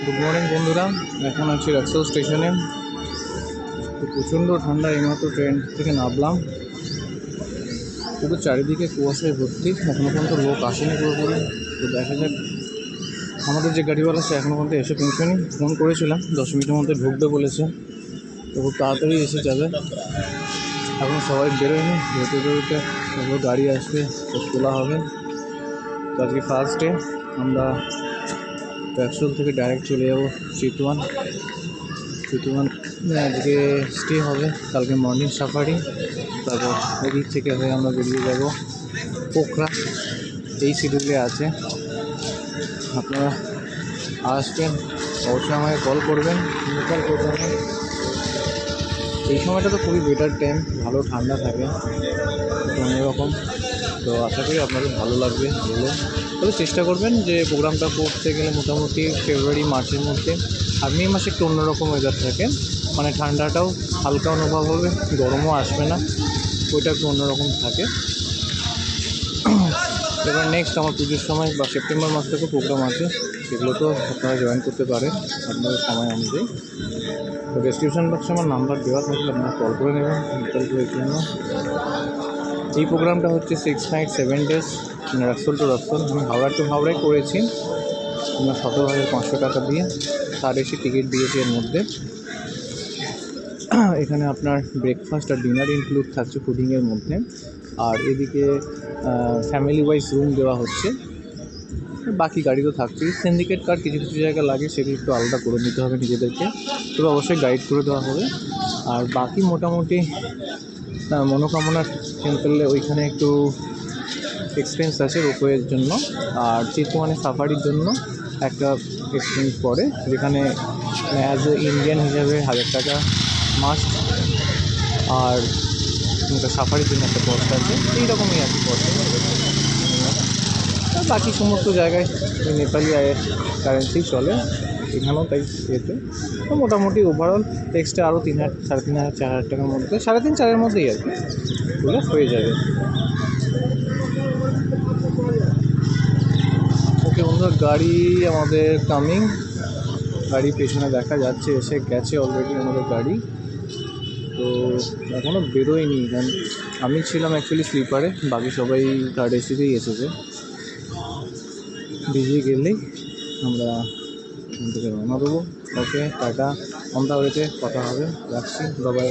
Good morning বন্ধুরা, এখন আছি রাক্সেল স্টেশনে। তো প্রচণ্ড ঠান্ডা, এইমাত্র ট্রেন থেকে নামলাম। পুরো চারিদিকে কুয়াশায় ভর্তি, এখনও পর্যন্ত লোক আসেনি পুরোপুরি। তো দেখা যাক, আমাদের যে গাড়িওয়ালা সে এখনও পর্যন্ত এসে পৌঁছয়নি। ফোন করেছিলাম, 10 মিনিটের মধ্যে ঢুকবে বলেছে, তো খুব তাড়াতাড়ি এসে যাবে। এখন সবাই বেরোয়নি, বেরোতে তারপর গাড়ি আসবে, তো তোলা হবে। তো আজকে ফার্স্ট ডে, আমরা রাক্সেল থেকে ডাইরেক্ট চলে যাবো চিতওয়ান। আজকে স্টে হবে, কালকে মর্নিং সাফারি, তারপর ওদিক থেকে হয়ে আমরা বেরিয়ে যাব পোখরা। এই শিডিউলে আছে। আপনারা আসবেন, অবশ্যই আমাকে কল করবেন। এই সময়টা তো খুবই বেটার টাইম, ভালো ঠান্ডা থাকে, অন্যরকম। তো আশা করি আপনাদের ভালো লাগবে বলে। তবে চেষ্টা করবেন যে প্রোগ্রামটা করতে গেলে মোটামুটি ফেব্রুয়ারি মার্চের মধ্যে। আর মে মাসে একটু অন্যরকম ওয়েদার থাকে, মানে ঠান্ডাটাও হালকা অনুভব হবে, গরমও আসবে না, ওইটা একটু অন্যরকম থাকে। এবার নেক্সট আমার পুজোর সময় বা সেপ্টেম্বর মাস থেকে প্রোগ্রাম আছে, সেগুলো তো আপনারা জয়েন করতে পারেন আপনাদের সময় অনুযায়ী। তো ডেসক্রিপশন বক্সে আমার নাম্বার দেওয়া থাকলে আপনারা কল করে নেবেন ডিটেলসের জন্য। এই প্রোগ্রামটা হচ্ছে 6 নাইট 7 ডেজ, মানে রাক্সেল টু রাক্সেল। আমি হাওড়া টু হাওড়ায় করেছি, আমরা 17,500 টাকা দিয়ে। তার এসে টিকিট দিয়েছি এর মধ্যে। এখানে আপনার ব্রেকফাস্ট আর ডিনার ইনক্লুড থাকছে ফুডিংয়ের মধ্যে। আর এদিকে ফ্যামিলি ওয়াইজ রুম দেওয়া হচ্ছে। বাকি গাড়ি তো থাকছেই। সিন্ডিকেট কার কিছু কিছু জায়গা লাগে, সেগুলো একটু আলাদা করে নিতে হবে নিজেদেরকে, তবে অবশ্যই গাইড করে দেওয়া হবে। আর বাকি মোটামুটি মনোকামনার টেম্পলে ওইখানে একটু এক্সপেন্স আছে রোপওয়ের জন্য। আর চিতওয়ানে সাফারির জন্য একটা এক্সপেন্স পড়ে, যেখানে অ্যাজ এ ইন্ডিয়ান হিসাবে 1000 টাকা মাস্ট। আর সাফারির জন্য একটা কস্ট আছে, এইরকমই আর কি কস্ট। আর বাকি সমস্ত জায়গায় নেপালি কারেন্সি চলে, এখানেও তাই এতে। তো মোটামুটি ওভারঅল এক্সট্রা আরও 3,000, 3,500, 4,000 টাকার মধ্যে, 3,500-4,000 মধ্যেই আর কি বলে হয়ে যাবে। ওকে বন্ধুরা, গাড়ি আমাদের কামিং, গাড়ি পেছনে দেখা যাচ্ছে, এসে গেছে অলরেডি আমাদের গাড়ি। তো এখনও বেরোয়নি, কারণ আমি ছিলাম অ্যাকচুয়ালি স্লিপারে, বাকি সবাই থার্ড এসিতেই এসেছে। বেরিয়ে গেলেই আমরা এখান থেকে রওনা দেবো। ওকে, টাটা, অন দা ওয়েতে কথা হবে, রাখছি, বাই বাই।